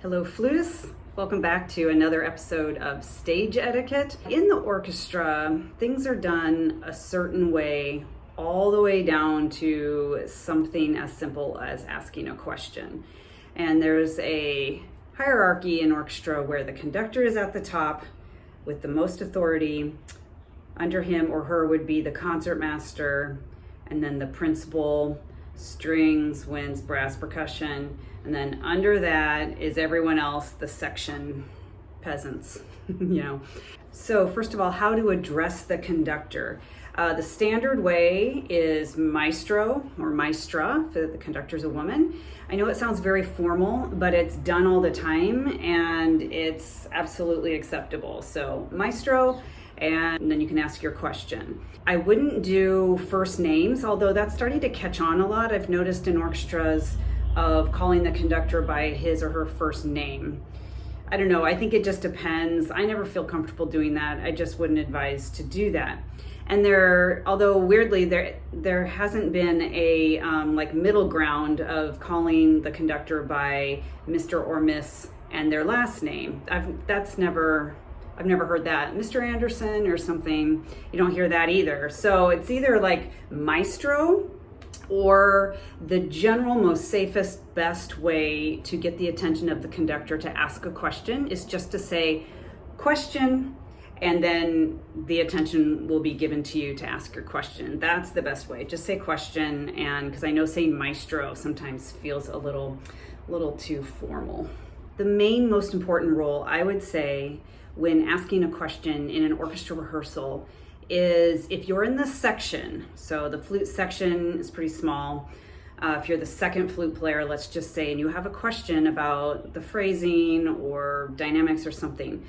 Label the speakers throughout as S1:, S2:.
S1: Hello, flutists. Welcome back to another episode of Stage Etiquette. In the orchestra, things are done a certain way, all the way down to something as simple as asking a question. And there's a hierarchy in orchestra where the conductor is at the top with the most authority. Under him or her would be the concertmaster, and then the principal, strings, winds, brass, percussion, and then under that is everyone else, the section peasants, So first of all, how to address the conductor. The standard way is maestro or maestra, if the conductor's a woman. I know it sounds very formal, but it's done all the time and it's absolutely acceptable. So maestro, and then you can ask your question. I wouldn't do first names, although that's starting to catch on a lot. I've noticed in orchestras of calling the conductor by his or her first name. I don't know, I think it just depends. I never feel comfortable doing that. I just wouldn't advise to do that. And although weirdly, there hasn't been a middle ground of calling the conductor by Mr. or Miss and their last name. I've never heard that. Mr. Anderson or something, you don't hear that either. So it's either like maestro or the general, most safest, best way to get the attention of the conductor to ask a question is just to say question, and then the attention will be given to you to ask your question. That's the best way. Just say question, and because I know saying maestro sometimes feels a little too formal. The main, most important role, I would say, when asking a question in an orchestra rehearsal is if you're in the section, so the flute section is pretty small. If you're the second flute player, let's just say, and you have a question about the phrasing or dynamics or something,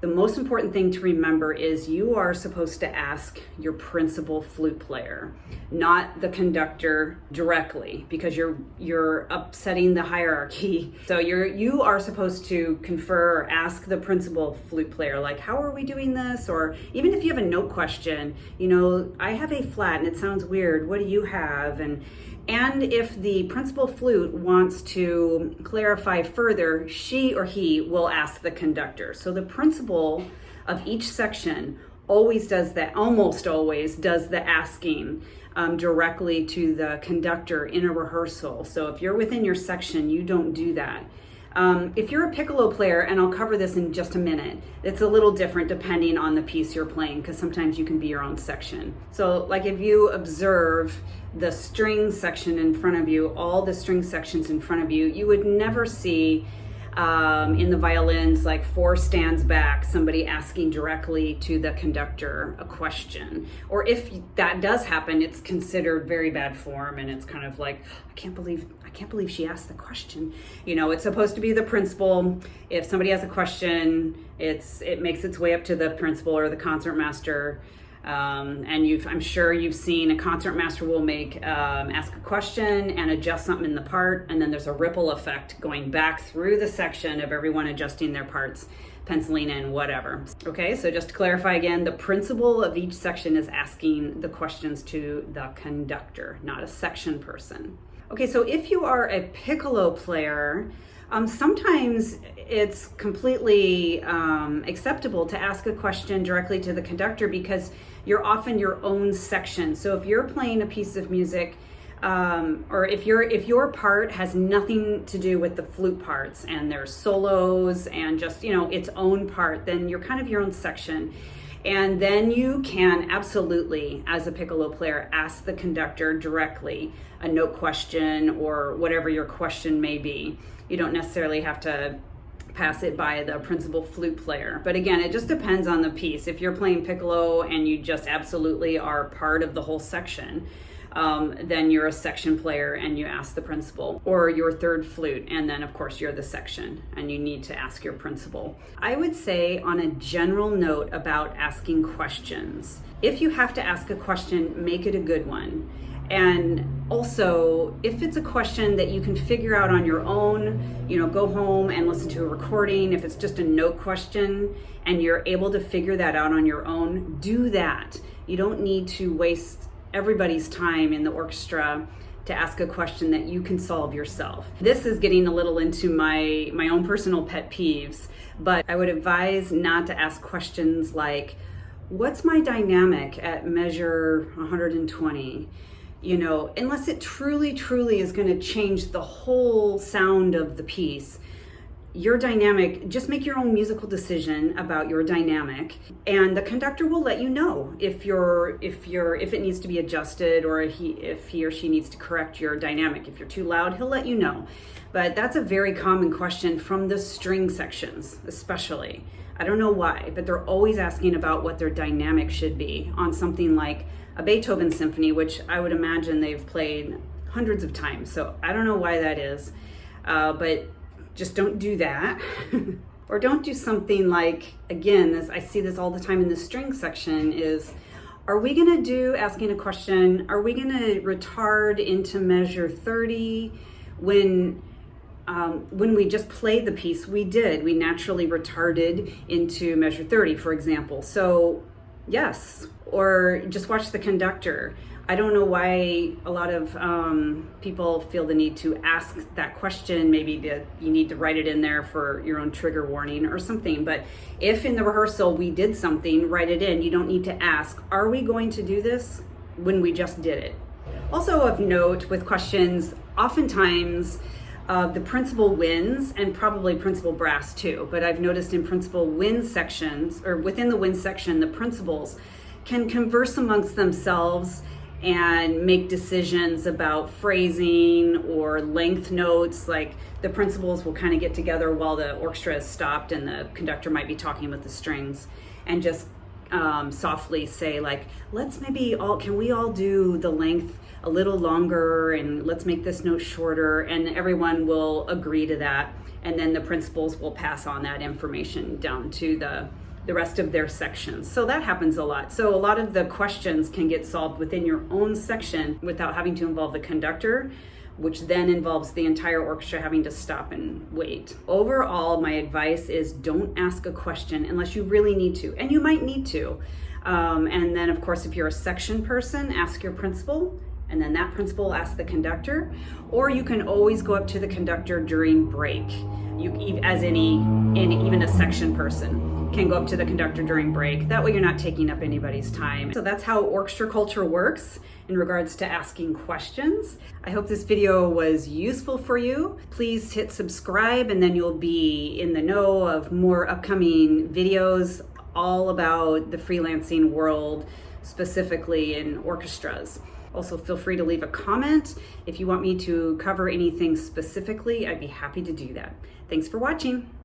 S1: the most important thing to remember is you are supposed to ask your principal flute player, not the conductor directly, because you're upsetting the hierarchy. So you are supposed to confer or ask the principal flute player, like, how are we doing this? Or even if you have a note question, I have A flat and it sounds weird. What do you have? And if the principal flute wants to clarify further, she or he will ask the conductor. So the principal of each section almost always does the asking directly to the conductor in a rehearsal. So if you're within your section, you don't do that. If you're a piccolo player, and I'll cover this in just a minute, it's a little different depending on the piece you're playing, because sometimes you can be your own section. So like if you observe the string section in front of you, all the string sections in front of you, you would never see in the violins, like 4 stands back, somebody asking directly to the conductor a question. Or if that does happen, it's considered very bad form, and it's kind of like, I can't believe she asked the question. It's supposed to be the principal. If somebody has a question, it makes its way up to the principal or the concertmaster. And I'm sure you've seen a concertmaster will ask a question and adjust something in the part, and then there's a ripple effect going back through the section of everyone adjusting their parts, penciling in, whatever. Okay, so just to clarify again, the principal of each section is asking the questions to the conductor, not a section person. Okay, so if you are a piccolo player, sometimes it's completely acceptable to ask a question directly to the conductor because you're often your own section. So if you're playing a piece of music, or if your part has nothing to do with the flute parts and there's solos and just its own part, then you're kind of your own section. And then you can absolutely, as a piccolo player, ask the conductor directly a note question or whatever your question may be. You don't necessarily have to pass it by the principal flute player. But again, it just depends on the piece. If you're playing piccolo and you just absolutely are part of the whole section, then you're a section player and you ask the principal, or your third flute, and then of course you're the section and you need to ask your principal. I would say, on a general note about asking questions, if you have to ask a question, make it a good one. And also, if it's a question that you can figure out on your own, go home and listen to a recording. If it's just a note question and you're able to figure that out on your own, do that. You don't need to waste everybody's time in the orchestra to ask a question that you can solve yourself. This is getting a little into my own personal pet peeves, but I would advise not to ask questions like, what's my dynamic at measure 120? You know, unless it truly is going to change the whole sound of the piece. Your dynamic, just make your own musical decision about your dynamic, and the conductor will let you know if it needs to be adjusted, or if he or she needs to correct your dynamic. If you're too loud, he'll let you know. But that's a very common question from the string sections, especially. I don't know why, but they're always asking about what their dynamic should be on something like a Beethoven symphony, which I would imagine they've played hundreds of times. So I don't know why that is, but just don't do that. Or don't do something like, again, this, I see this all the time in the string section, is, are we gonna do, asking a question, are we gonna retard into measure 30 when we just played the piece? We naturally retarded into measure 30, for example. So yes, or just watch the conductor. I don't know why a lot of people feel the need to ask that question. Maybe you need to write it in there for your own trigger warning or something. But if in the rehearsal we did something, write it in. You don't need to ask, are we going to do this, when we just did it. Also of note with questions, oftentimes the principal winds, and probably principal brass too, but I've noticed in principal wind sections, or within the wind section, the principals can converse amongst themselves and make decisions about phrasing or length notes. Like the principals will kind of get together while the orchestra is stopped and the conductor might be talking with the strings, and just softly say like, can we all do the length a little longer, and let's make this note shorter, and everyone will agree to that, and then the principals will pass on that information down to the rest of their sections. So that happens a lot. So a lot of the questions can get solved within your own section without having to involve the conductor, which then involves the entire orchestra having to stop and wait. Overall, my advice is don't ask a question unless you really need to, and you might need to. And then of course, if you're a section person, ask your principal, and then that principal will ask the conductor, or you can always go up to the conductor during break. Even a section person can go up to the conductor during break. That way you're not taking up anybody's time. So that's how orchestra culture works in regards to asking questions. I hope this video was useful for you. Please hit subscribe, and then you'll be in the know of more upcoming videos all about the freelancing world, specifically in orchestras. Also, feel free to leave a comment. If you want me to cover anything specifically, I'd be happy to do that. Thanks for watching.